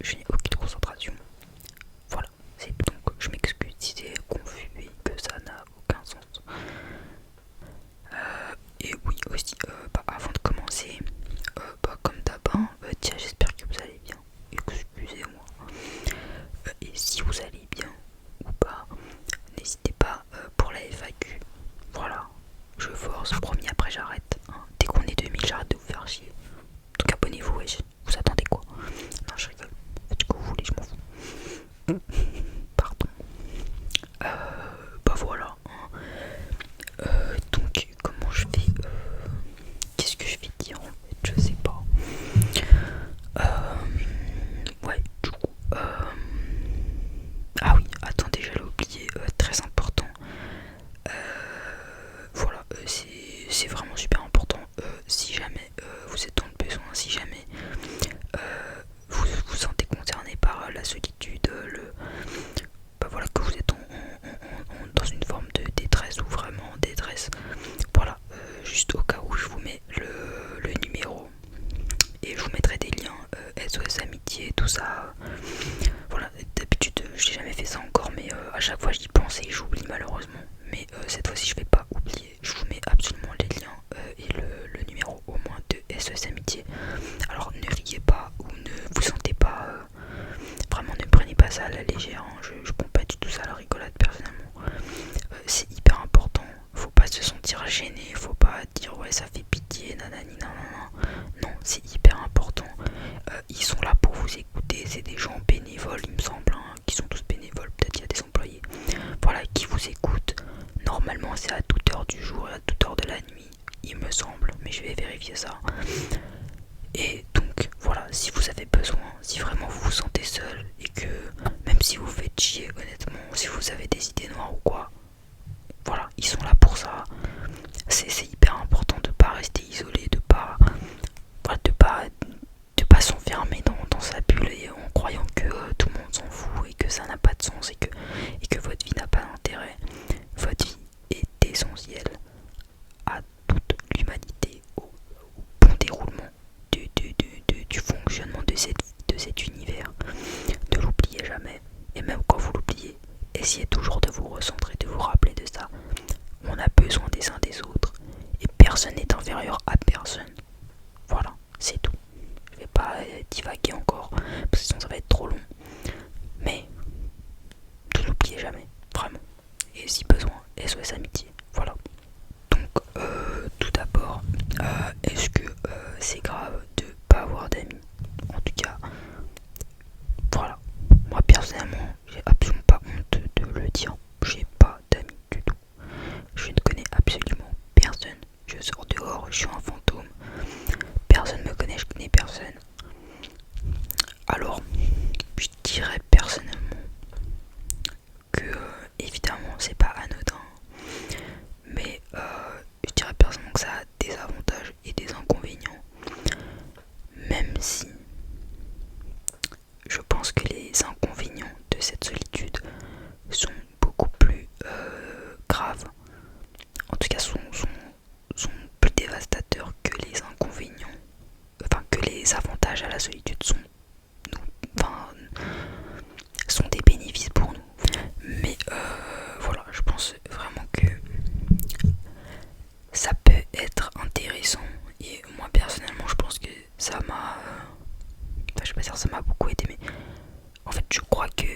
je n'ai aucune concentration. Voilà, c'est donc je m'excuse si c'est confus et que ça n'a aucun sens. Et oui aussi, avant de commencer, comme d'hab, tiens, j'espère que vous allez bien. Excusez-moi. Et si vous allez bien ou pas, n'hésitez pas pour la FAQ. Voilà, je force, promis, après j'arrête. Hein. Dès qu'on est 2000, j'arrête de vous faire chier. Donc abonnez-vous, wesh. Vous attendez quoi? Non, je rigole. Faites ce que vous voulez, je m'en fous. Pardon. Bah voilà. Hein. Donc, comment je fais qu'est-ce que je vais dire en fait? Je sais pas. Ouais, du coup. Ah oui, attendez, j'allais oublier. Très important. Voilà, c'est vraiment super important. Si jamais vous êtes dans le besoin, si jamais vous vous sentez concerné par la solitude, bah voilà, que vous êtes dans une forme de détresse ou vraiment en détresse, voilà, juste au cas où je vous mets le numéro et je vous mettrai des liens SOS Amitié, tout ça. Voilà, d'habitude j'ai jamais fait ça encore, mais à chaque fois j'y pense et j'oublie malheureusement. Mais cette fois-ci je vais pas oublier, je vous mets absolument les liens et le numéro au moins de SOS Amitié. Alors ne riez pas ou ne vous sentez pas, vraiment ne prenez pas ça à la légère, hein. Je prends pas du tout ça à la rigolade personnellement. C'est hyper important, faut pas se sentir gêné, faut pas dire ouais ça fait pitié, nanani nanana. Non, c'est hyper important. Ils sont là pour vous écouter, c'est des gens bénévoles il me semble, hein, qui sont tous bénévoles, peut-être il y a des employés, voilà, qui vous écoutent. Normalement c'est à toute heure du jour et à toute heure de la nuit, il me semble, mais je vais vérifier ça. Et donc voilà, si vous avez besoin, si vraiment vous vous sentez seul et que même si vous faites chier honnêtement, si vous avez des idées noires ou quoi, voilà, ils sont là pour ça. C'est hyper important de pas rester isolé, de pas, voilà, de pas s'enfermer dans sa bulle et en croyant que tout le monde s'en fout et que ça n'a pas de sens et que votre vie n'a pas d'intérêt. Votre vie est essentielle à toute l'humanité, au bon déroulement du fonctionnement de cet univers. Ne l'oubliez jamais. Et même quand vous l'oubliez, essayez toujours de vous recentrer, de vous rappeler de ça. On a besoin des uns des autres. Et personne n'est inférieur à personne. Voilà, c'est tout. Je vais pas divaguer encore, parce que sinon ça va être trop long. Mais ne l'oubliez jamais, vraiment. Et si besoin, SOS Amitié. Voilà. Donc, tout d'abord, est-ce que c'est grave de pas avoir d'amis? En tout cas, voilà. Moi personnellement, j'ai absolument pas honte de le dire. J'ai pas d'amis du tout. Je ne connais absolument personne. Je sors dehors, je suis un fantôme. Personne me connaît, je connais personne. Alors, je dirais personnellement que évidemment c'est pas anodin, mais je dirais personnellement que ça a des avantages et des inconvénients, même si je pense que les inconvénients de cette solitude sont beaucoup plus graves, en tout cas sont plus dévastateurs que les inconvénients, enfin que les avantages à la solitude enfin, sont des bénéfices pour nous. Mais voilà, je pense vraiment que ça peut être intéressant et moi personnellement je pense que ça m'a enfin, je vais pas dire ça m'a beaucoup aidé, mais en fait je crois que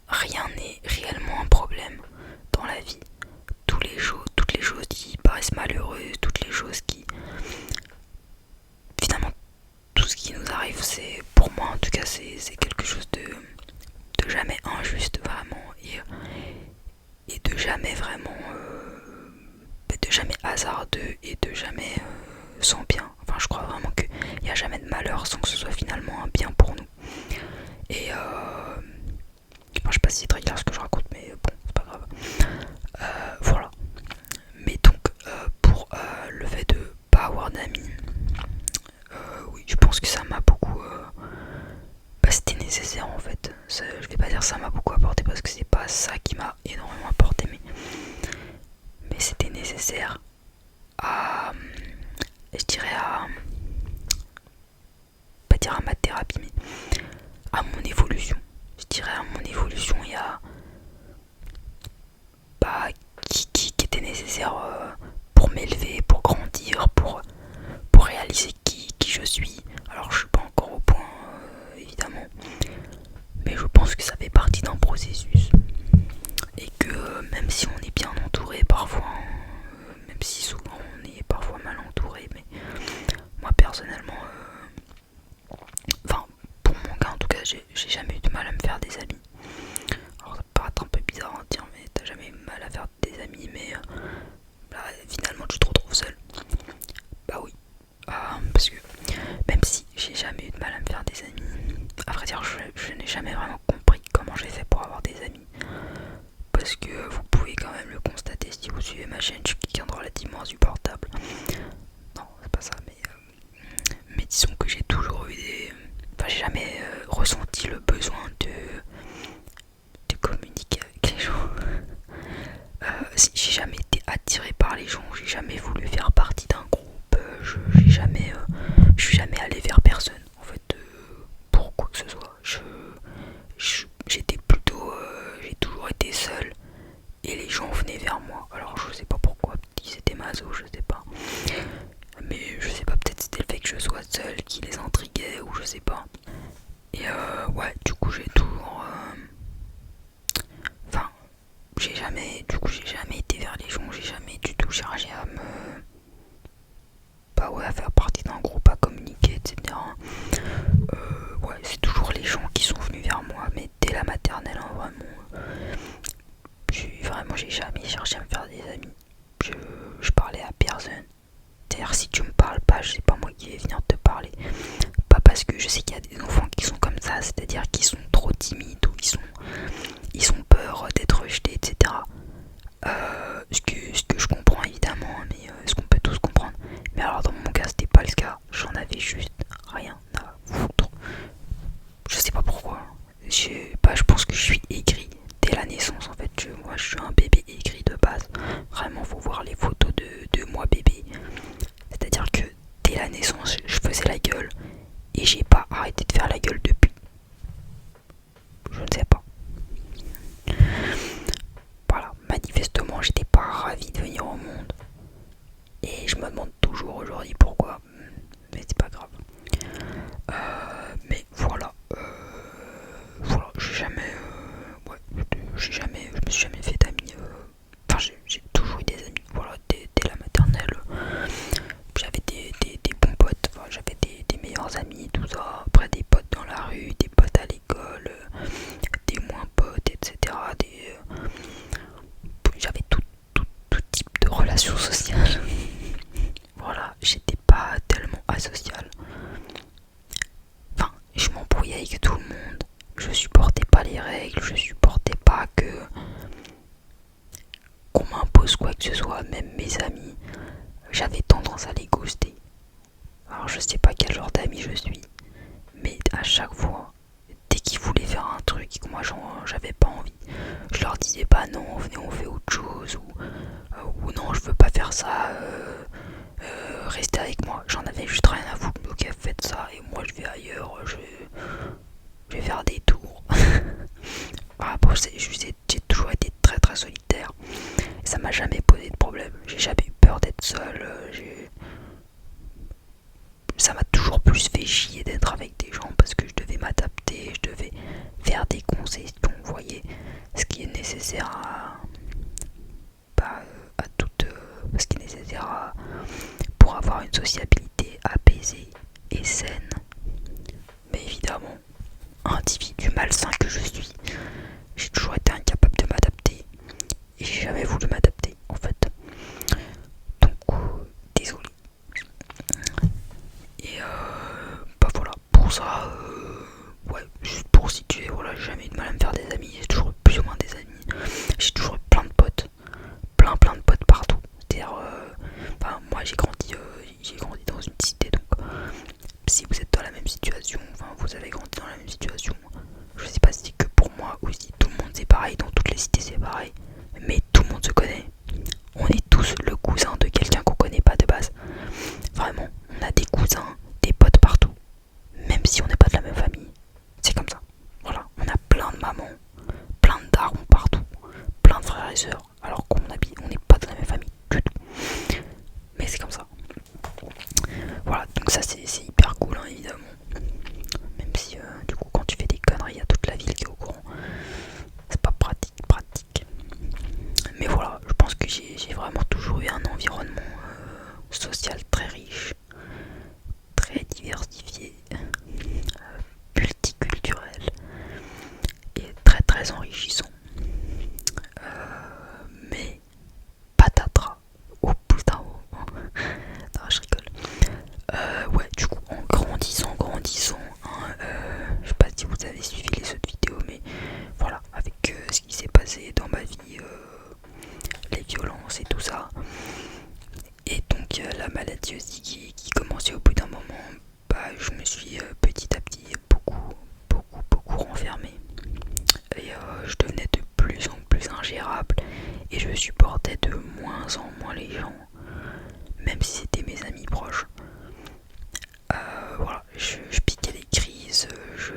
rien n'est réellement un problème dans la vie. Toutes les choses qui paraissent malheureuses, toutes les choses qui finalement tout ce qui nous arrive, c'est pour moi en tout cas c'est quelque chose de jamais injuste vraiment et de jamais vraiment de jamais hasardeux et de jamais sans bien. Enfin, je crois vraiment qu'il n'y a jamais de malheur sans que ce soit finalement un bien pour nous. Et je sais pas si c'est très clair ce que je raconte, mais bon, c'est pas grave. Voilà. Mais donc, pour le fait de pas avoir d'amis, oui, je pense que ça m'a beaucoup. Bah, c'était nécessaire en fait. Je vais pas dire ça m'a beaucoup apporté parce que c'est pas ça qui m'a énormément apporté, mais c'était nécessaire à, je dirais à, pas dire à ma thérapie, mais à mon évolution. Je dirais à mon évolution, il y a bah, qui était nécessaire pour m'élever, pour grandir, pour réaliser qui je suis. Alors je suis pas encore au point évidemment, mais je pense que ça fait partie d'un processus et que même si on est bien entouré parfois, même si souvent on est parfois mal entouré, mais moi personnellement, enfin pour mon cas en tout cas, j'ai jamais eu de mal à me faire des amis. Alors ça peut paraître un peu bizarre à dire, mais t'as jamais eu de mal à faire des amis, mais là, finalement tu te retrouves seul. Bah oui, parce que même si j'ai jamais eu de mal à me faire des amis, à vrai dire je n'ai jamais vraiment compris comment j'ai fait pour avoir des amis. Parce que vous pouvez quand même le constater si vous suivez ma chaîne, je suis quelqu'un de relativement insupportable. Non, c'est pas ça, mais disons que j'ai toujours eu des... Enfin, j'ai jamais ressenti le besoin de communiquer avec les gens. J'ai jamais été attiré par les gens, j'ai jamais voulu faire partie d'un groupe, je suis jamais allé vers personne en fait, pour quoi que ce soit. J'étais plutôt, j'ai toujours été seul et les gens venaient vers moi. Alors je sais pas pourquoi, peut-être c'était maso, je sais pas. Mais je sais pas, peut-être c'était le fait que je sois seul qui les intriguait ou je sais pas. Et ouais, du coup j'ai toujours... Enfin, j'ai jamais été vers les gens, j'ai jamais du tout cherché à me... Bah ouais, à faire partie d'un groupe, à communiquer, etc. Ouais, c'est toujours les gens qui sont venus vers moi, mais dès la maternelle, hein, vraiment, j'ai jamais cherché à me faire des amis. Je parlais à personne. C'est-à-dire, si tu me parles pas, je sais pas moi qui vais venir te parler. Pas parce que je sais qu'il y a des enfants qui sont comme ça, c'est-à-dire qu'ils sont trop timides ou ils ont peur d'être rejetés, etc. Ce que je comprends évidemment, mais ce qu'on peut tous comprendre. Mais alors dans mon cas, c'était pas le cas. J'en avais juste rien à foutre. Je sais pas pourquoi. Je pense que je suis aigri dès la naissance en fait. Moi je suis un bébé aigri de base. Vraiment, faut voir les photos de moi bébé. C'est-à-dire que dès la naissance, je faisais la gueule et j'ai pas arrêté de faire la gueule depuis. Je ne sais pas. Voilà, manifestement, j'étais pas ravi de venir au monde. Et je me demande toujours aujourd'hui pourquoi. Mais c'est pas grave. Mais voilà. Voilà, je me suis jamais fait d'amis. Enfin, j'ai toujours eu des amis. Voilà, dès la maternelle. J'avais des bons potes. Enfin, j'avais des meilleurs amis, tout ça. Après, des potes dans la rue, des potes à l'école, des moins potes, etc. J'avais tout type de relations sociales. Voilà, j'étais pas tellement asocial. Enfin, je m'embrouillais avec tout le monde. Je supportais pas les règles, je supportais pas qu'on m'impose quoi que ce soit, même mes amis. J'avais tendance à les ghoster. Alors je sais pas quel genre d'ami je suis, mais à chaque fois, dès qu'ils voulaient faire un truc et que moi j'avais pas envie, je leur disais bah non, venez on fait autre chose, ou non je veux pas faire ça, restez avec moi. J'en avais juste rien à foutre, ok faites ça et moi je vais ailleurs, je vais faire des tours. Voilà, bon, j'ai toujours été très très solitaire, et ça m'a jamais posé de problème, j'ai jamais eu peur d'être seul, ça m'a toujours plus fait chier d'être avec des gens parce que je devais m'adapter, je devais faire des concessions, vous voyez, ce qui est nécessaire à toute, ce qui est nécessaire pour avoir une sociabilité apaisée et saine. Mais évidemment, individu malsain que je suis, j'ai toujours été incapable de m'adapter et j'ai jamais voulu m'adapter en fait. Donc, désolé. Et bah voilà, pour ça, ouais, juste pour situer, voilà, j'ai jamais eu de mal à me faire des amis, j'ai toujours eu plus ou moins des amis, j'ai toujours eu plein de potes, plein de potes partout. C'est-à-dire, enfin, moi j'ai grandi dans une cité, donc si vous êtes dans la même situation, enfin vous avez grandi dans la même situation, je sais pas si c'est que pour moi ou si tout le monde c'est pareil, dans toutes les cités c'est pareil, mais tout le monde se connaît. On est tous le cousin de quelqu'un qu'on connaît pas de base. Vraiment, on a des cousins, des potes partout, même si on n'est pas de la même famille. C'est comme ça.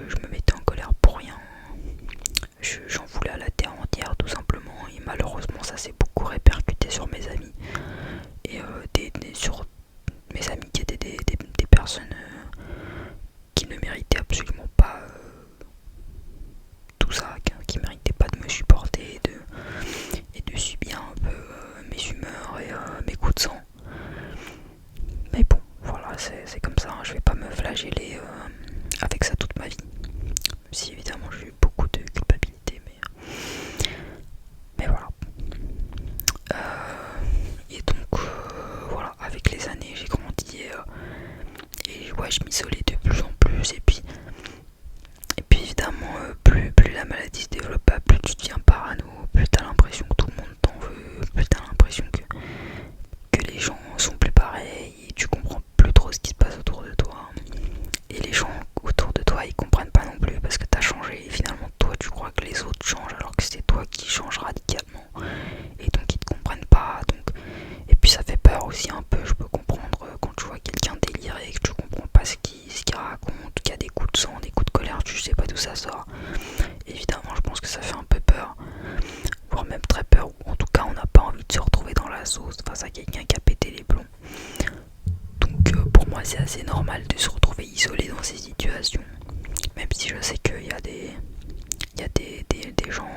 je me mettais en colère pour rien. J'en voulais à la terre entière tout simplement, et malheureusement ça s'est beaucoup répercuté sur mes amis et sur mes amis qui étaient des personnes qui ne méritaient absolument pas tout ça, qui ne méritaient pas de me supporter et de subir un peu mes humeurs et mes coups de sang. Mais bon, voilà, c'est comme ça, hein, je vais pas me flageller avec ça toute ma vie. Même si évidemment j'ai eu beaucoup de culpabilité, mais voilà. Et donc voilà, avec les années j'ai grandi et ouais, je m'isolais de plus en plus. Et puis évidemment, plus la maladie se développe, plus tu deviens parano, plus t'as l'impression que tout le monde t'en veut, plus t'as l'impression que les gens sont plus pareils et tu comprends plus trop ce qui se passe autour de toi. Et les gens autour de toi ils comprennent pas non plus parce que t'as changé et finalement toi tu crois que les autres changent alors que c'est toi qui changes radicalement et donc ils te comprennent pas. Donc et puis ça fait peur aussi un peu, je peux comprendre quand tu vois quelqu'un délirer et que tu comprends pas ce qu'il raconte, qu'il y a des coups de sang, des coups de colère, tu sais pas d'où ça sort. Évidemment je pense que ça fait un peu peur, voire même très peur, ou en tout cas on n'a pas envie de se retrouver dans la sauce face à quelqu'un qui a pété les plombs. Donc pour moi c'est assez normal de se retrouver isolé dans ces situations, même si je sais qu'il y a des gens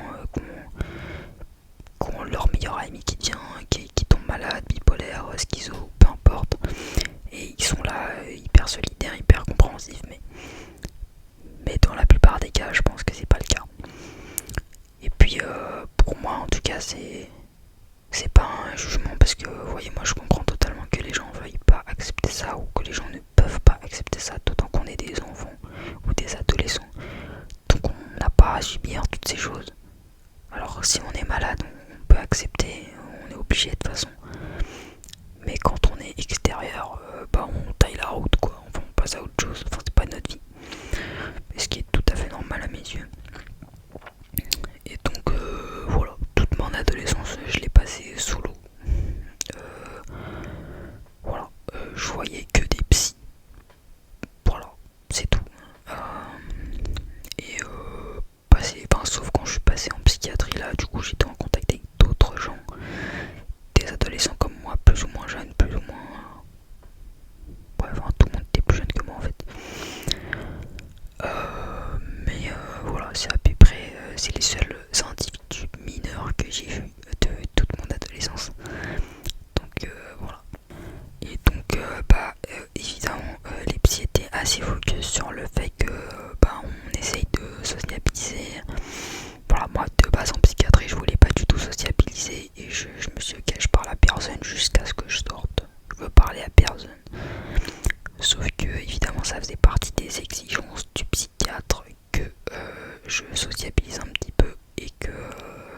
qui ont leur meilleur ami qui tombe malade, bipolaire, schizo, peu importe, et ils sont là hyper solidaires, hyper compréhensifs, mais dans la plupart des cas je pense que c'est pas le cas. Et puis pour moi en tout cas c'est pas un jugement parce que vous voyez, moi je comprends totalement que les gens veuillent pas accepter ça ou que les gens ne peuvent pas accepter ça, d'autant qu'on est des enfants ou des adolescents, donc on n'a pas à subir toutes ces choses. Alors si on est malade on peut accepter, on est obligé de toute façon, mais quand on est extérieur, on taille la route quoi, enfin on passe à autre chose, enfin c'est pas notre vie, mais ce qui est tout à fait normal à mes yeux. Et donc voilà, toute mon adolescence je l'ai passée solo. Voilà, je voyais que des psys. Voilà, c'est tout. Et sauf quand je suis passé en psychiatrie là, du coup j'étais en contact avec d'autres gens, des adolescents comme moi, plus ou moins jeunes, plus ou moins. Ouais, enfin tout le monde était plus jeune que moi en fait. Mais voilà, c'est à peu près, c'est les seuls individus mineurs que j'ai vus de toute mon adolescence. Donc voilà. Et donc évidemment les psys étaient assez focus sur le fait que on essaye de sociabiliser. Voilà, moi de base en psychiatrie je voulais pas du tout sociabiliser et je me suis dit ok, je parle à personne jusqu'à ce que je sorte. Je veux parler à personne. Sauf que évidemment ça faisait partie des exigences du psychiatre que je sociabilise un petit peu et que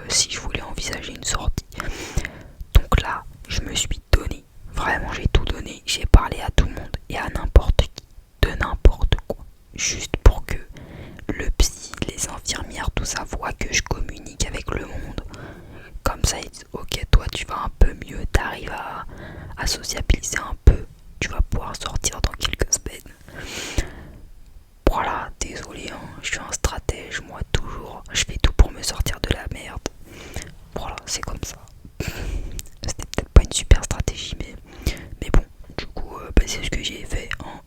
si je voulais envisager une sortie. Donc là je me suis donné, vraiment j'ai tout donné, j'ai parlé à tout le monde et à n'importe qui, de n'importe quoi, juste pour que le psy, les infirmières, tout ça voit que je communique avec le monde. Comme ça ils disent ok, toi tu vas un peu mieux, t'arrives à sociabiliser un peu, tu vas pouvoir sortir dans quelques semaines. Voilà, désolé, hein, je suis un stratège, moi toujours, je fais tout pour me sortir de la merde. Voilà, c'est comme ça. C'était peut-être pas une super stratégie, mais bon, du coup, c'est ce que j'ai fait en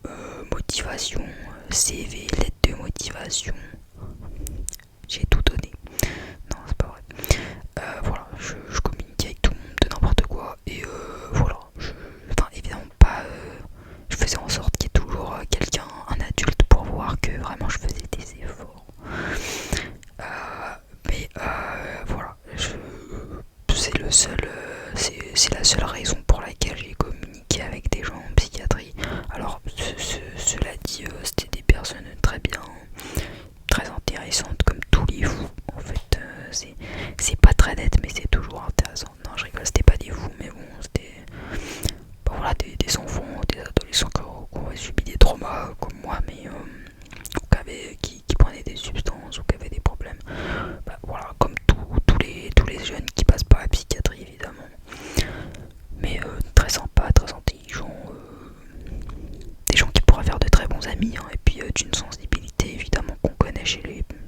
motivation, CV, lettre de motivation. J'ai tout donné. Non, c'est pas vrai. Voilà, je communiquais avec tout le monde de n'importe quoi et voilà. Enfin, évidemment pas. Je faisais en sorte qu'il y ait toujours quelqu'un, un adulte, pour voir que vraiment je faisais des efforts. Mais voilà, c'est le seul, c'est la seule raison pour laquelle j'ai communiqué avec des gens en psychiatrie. Alors, cela dit, c'était des personnes très bien, très intéressantes, comme tous les fous. En fait, c'est pas très net, mais c'est toujours intéressant. Non, je rigole, c'était pas des fous, mais bon, c'était voilà, des enfants, des adolescents qui ont subi des traumas comme moi, mais qui prenaient des substances ou qui avaient des problèmes. Voilà, comme tous les jeunes qui passent par la psychiatrie, évidemment. Mais très sympa, très intelligent, des gens qui pourraient faire de très bons amis, hein, et puis d'une sensibilité évidemment qu'on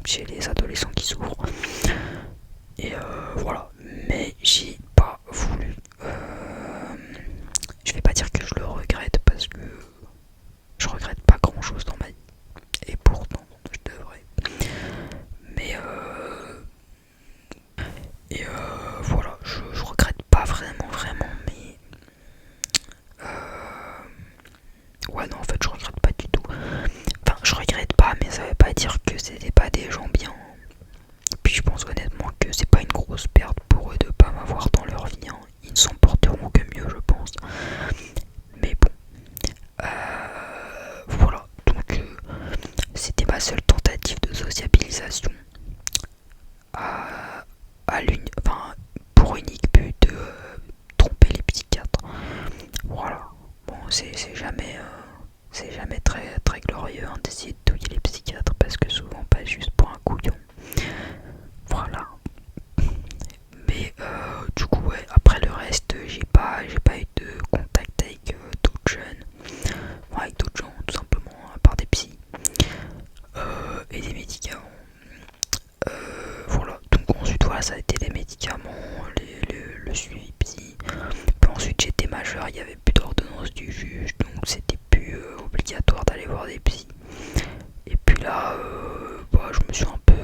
chez les adolescents qui souffrent. Et voilà, mais j'ai pas voulu. Je vais pas dire que je le regrette parce que je regrette pas grand chose dans ma vie. Et pourtant, je devrais. Mais voilà, je regrette pas vraiment, mais ouais, non, en fait, je regrette pas du tout. Enfin, je regrette pas, mais ça veut pas dire que c'était pas des gens bien. Puis je pense honnêtement que c'est pas une grosse perte pour eux de pas m'avoir dans leur vie, hein. Ils ne s'en porteront que mieux, je pense. Mais bon, voilà. Donc c'était ma seule tentative de sociabilisation enfin, pour unique but de tromper les psychiatres. Voilà. Bon, c'est jamais très très glorieux, hein, d'essayer de douiller les psychiatres parce que souvent pas juste pour un couillon. Voilà. Mais du coup, ouais, après le reste, j'ai pas eu de contact avec d'autres jeunes, enfin, avec d'autres gens, tout simplement, à part des psys et des médicaments. Voilà, donc ensuite, voilà, ça a été des médicaments, le suivi psy. Puis ensuite, j'étais majeur, il n'y avait plus d'ordonnance du juge, donc c'était plus obligatoire d'aller voir des psys. Et puis là, bah, je me suis un peu.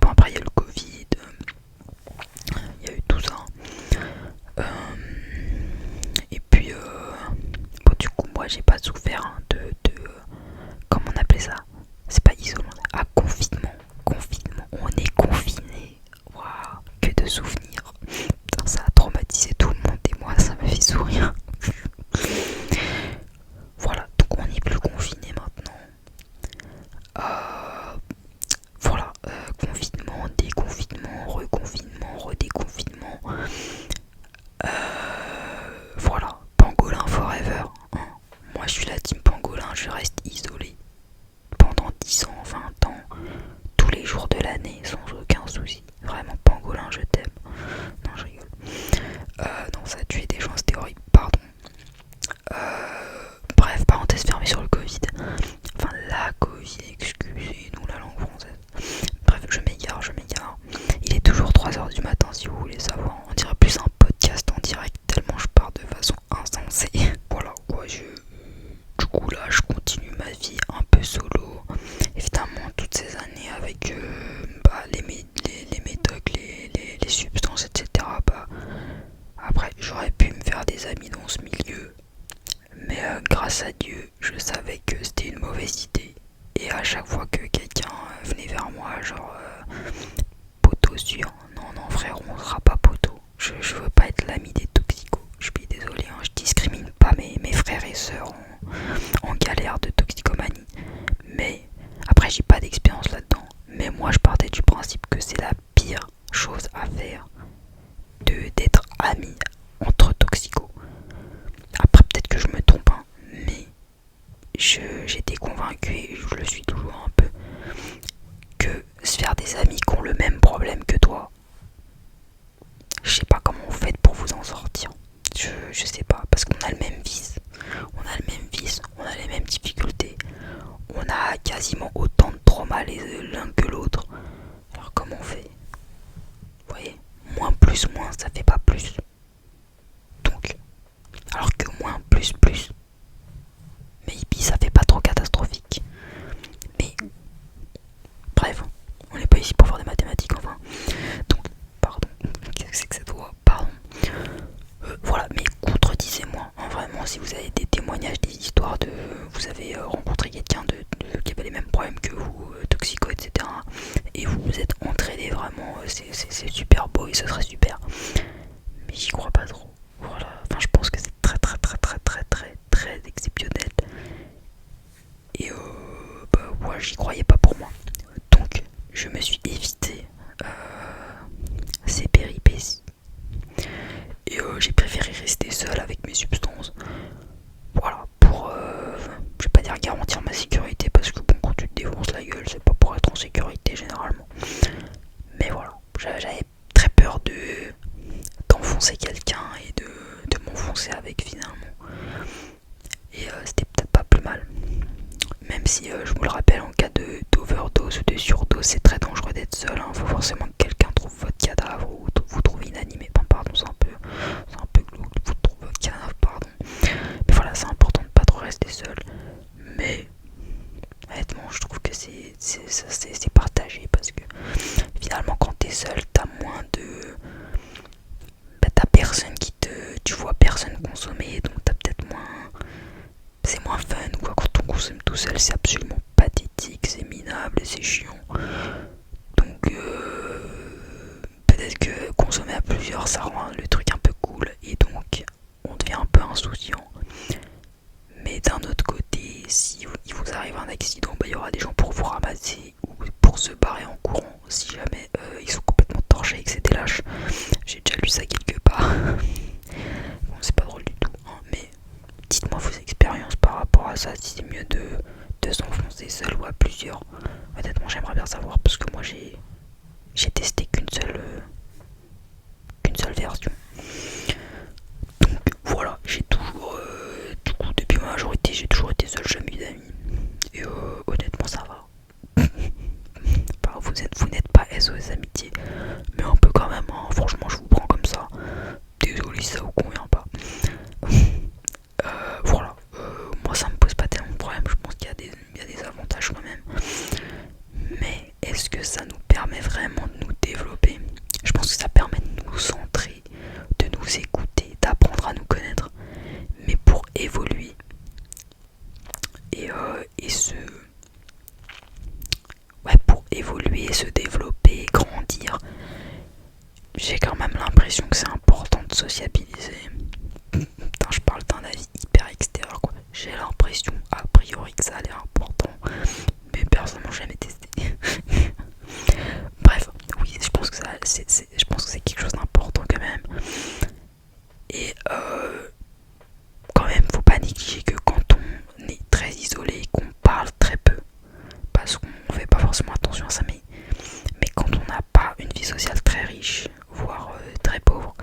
Bon, après, il y a le Covid, il y a eu tout ça. Et puis, bon, du coup, moi, j'ai pas souffert, hein, comment on appelait ça? C'est pas isolement, ah, confinement. Confinement, on est confiné. Waouh, que de souvenirs. Putain, ça a traumatisé tout le monde et moi, ça me fait sourire. Voilà, donc on n'est plus confiné maintenant. Voilà, confinement, déconfinement, reconfinement, redéconfinement. Voilà, pangolin forever, hein. Moi je suis la team pangolin, je reste isolé pendant 10 ans, 20 ans, tous les jours de l'année sans aucun souci. Vraiment pangolin, je t'aime. Non, je rigole. Non, ça a tué des gens, c'était horrible, pardon. Bref, parenthèse fermée sur le Covid. Enfin, la Covid, excusez-nous la langue française. Bref, je m'égare. Il est toujours 3h du matin si vous voulez savoir. On dirait plus un podcast en direct tellement je pars de façon insensée. Voilà, quoi, du coup là, je continue ma vie un peu solo. Évidemment, toutes ces années avec bah, les médocs, les substances, etc. Bah, après, j'aurais pu me faire des amis dans ce milieu. Mais grâce à Dieu, je savais que c'était une mauvaise idée. Et à chaque fois que quelqu'un venait vers moi, genre poteau sûr, non frère, on sera pas poteau. Je veux pas être l'ami des toxicos. Je suis désolé, hein, je discrimine pas mes frères et sœurs en galère de toxicomanie. Mais après, j'ai pas d'expérience là-dedans. Mais moi, je partais du principe que c'est la pire chose à faire d'être ami entre toxicos. Après, peut-être que je me trompe, hein, mais j'étais convaincu, et je le suis toujours un peu, que se faire des amis qui ont le même problème que toi, je sais pas comment vous faites pour vous en sortir. Je sais pas, parce qu'on a le même vice, on a les mêmes difficultés, on a quasiment autant de traumas l'un que l'autre. Alors comment on fait? Vous voyez, moins plus moins, ça fait pas plus. Donc, alors que moins plus plus. Mais hippie, ça fait pas trop catastrophique. Mais bref, on n'est pas ici pour faire des mathématiques, enfin. Donc, pardon, qu'est-ce que c'est que cette voix? Pardon. Voilà, mais contredisez-moi, hein, vraiment, si vous avez des témoignages, des histoires de... Vous avez rencontré quelqu'un qui avait les mêmes problèmes que vous, toxico, etc. Et vous vous êtes entraîné vraiment, c'est super beau et ce serait super. Mais j'y crois pas trop. Voilà, enfin je pense que c'est très exceptionnel. Et bah moi j'y croyais pas pour moi. Donc je me suis évité ces péripéties. Et j'ai préféré rester seul avec mes substances. Voilà, pour je vais pas dire garantir ma sécurité parce que bon, quand tu te défonces la gueule, c'est pas pour être en sécurité généralement. Mais voilà, j'avais très peur d'enfoncer quelqu'un et de m'enfoncer avec finalement. Et c'était peut-être pas plus mal. Même si je vous le rappelle, en cas d'overdose ou de surdose c'est très dangereux d'être seul, hein. Faut forcément que quelqu'un trouve votre cadavre ou vous trouve inanimé. Enfin, pardon, c'est un peu glauque, vous trouvez votre cadavre, pardon. Mais voilà, c'est important de pas trop rester seul. Mais honnêtement, je trouve que c'est partagé parce que finalement, quand t'es seul, t'as moins de. Bah, t'as personne qui te. Tu vois personne consommer, donc t'as peut-être moins. C'est moins fun quoi. Quand on consomme tout seul, c'est absolument pathétique, c'est minable et c'est chiant. Donc peut-être que consommer à plusieurs, ça rend le truc un peu cool et donc on devient un peu insouciant. Mais d'un autre côté, si il vous arrive un accident, bah, il y aura des gens pour vous ramasser ou pour se barrer en courant si jamais ils sont complètement torchés et que c'était lâche. J'ai déjà lu ça quelque part. Bon, c'est pas drôle du tout, hein, mais dites-moi vos expériences par rapport à ça, si c'est mieux de s'enfoncer seul ou à plusieurs. Honnêtement, j'aimerais bien savoir parce que moi j'ai testé qu'une seule version. Donc voilà, j'ai toujours, du coup, depuis ma majorité, j'ai toujours été seul, jamais eu d'amis. Et honnêtement, ça va. Enfin, vous n'êtes pas SOS amitié, mais un peu quand même, hein. Franchement, je vous prends comme ça. Désolé si ça vous convient pas. Voilà, moi ça me pose pas tellement de problème, je pense qu'il y a des avantages quand même. Mais est-ce que ça nous permet vraiment de nous développer? Je pense que ça permet de nous centrer, de nous écouter, d'apprendre à nous connaître. Mais pour évoluer et se... Ouais, pour évoluer, se développer, grandir, j'ai quand même l'impression que c'est important de sociabiliser. Putain, je parle d'un avis hyper extérieur quoi. J'ai l'impression a priori que ça a l'air important, mais personnellement j'ai jamais testé. Bref, oui, je pense que c'est quelque chose d'important quand même. Et quand même, faut pas négliger que quand on est très isolé, qu'on parle très peu, parce qu'on fait pas forcément attention à ça, mais quand on n'a pas une vie sociale très riche, voire très pauvre,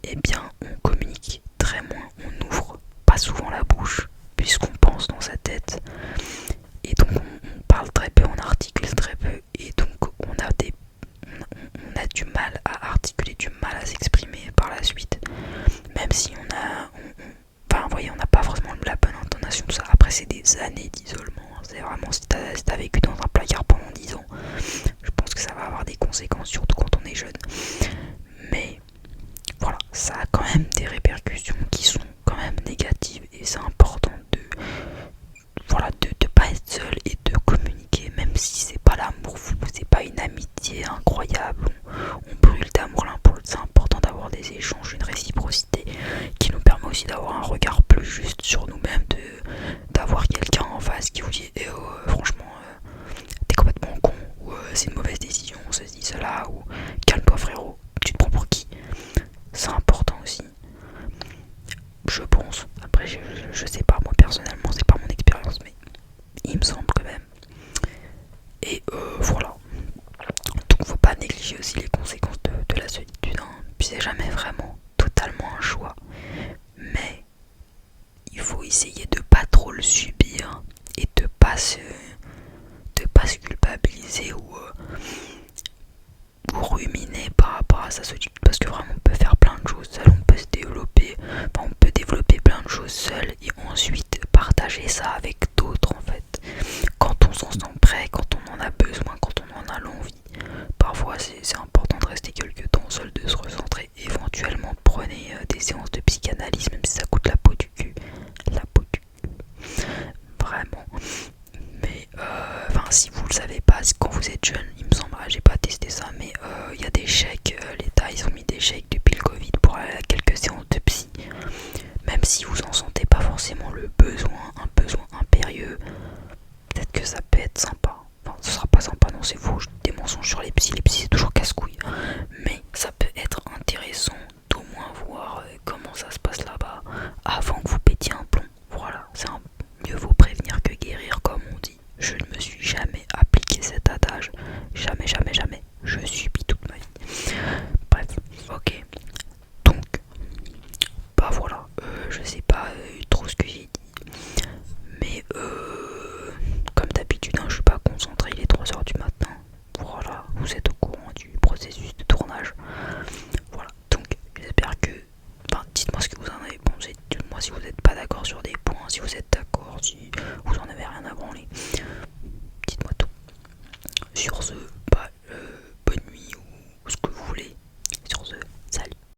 eh bien on communique très moins, on n'ouvre pas souvent la bouche, puisqu'on pense dans sa tête, et donc on parle très peu, on articule très peu, et donc on a du mal à articuler, du mal à s'exprimer par la suite, même si enfin vous voyez, on n'a pas forcément la bonne intonation, tout ça. Après c'est des années d'isolement, c'est vraiment si t'as vécu dans un placard pendant 10 ans, je pense que ça va avoir des conséquences, surtout quand on est jeune. Mais voilà, ça a quand même des répercussions qui sont quand même négatives et c'est important de pas être seul et de communiquer, même si c'est pas l'amour fou, c'est pas une amitié incroyable, on brûle d'amour l'un pour l'autre, c'est important d'avoir des échanges, une réciprocité qui nous permet aussi d'avoir un regard plus juste sur nous-mêmes, d'avoir quelqu'un en face qui vous dit franchement t'es complètement con, ou c'est une mauvaise décision, ceci, cela, ou calme-toi frérot, tu te prends pour qui? C'est important aussi, je pense. Après je sais pas, moi personnellement c'est pas mon expérience, mais il me semble quand même. Et voilà, donc faut pas négliger aussi les conséquences de la solitude, hein. Puis c'est jamais vraiment totalement un choix, mais il faut essayer de pas trop le subir et de pas se culpabiliser ou ruminer par rapport à sa solitude, parce que vraiment on peut faire plein de choses seul, on peut se développer, enfin, on peut développer plein de choses seul et ensuite partager ça avec d'autres en fait, quand on s'en sent prêt, quand on en a besoin, quand on en a l'envie. Parfois c'est important de rester quelques temps seul, de se recentrer, éventuellement prenez des séances de psychanalyse, même si ça coûte la peau du cul, vraiment. Mais enfin si vous le savez pas, quand vous êtes jeune, il me semble, j'ai pas testé ça, mais il y a des chèques, l'État ils ont mis des chèques depuis le Covid pour aller à quelques séances de psy, même si vous en sentez pas forcément le besoin, un besoin impérieux, peut-être que ça peut être sympa. Enfin ce sera pas sympa, non c'est faux, je dis des mensonges sur les psys c'est toujours casse-couille, mais ça peut être intéressant d'au moins voir comment ça se passe là-bas avant que vous pétiez un plomb. Voilà, mieux vaut prévenir que guérir comme on dit. Je ne me suis jamais appliqué cet adage, jamais, jamais, jamais. Je subis toute ma vie. Bref, ok. Donc, bah voilà, je sais pas trop ce que j'ai dit, mais comme d'habitude, hein, je suis pas concentré, il est 3h du matin. sur ce,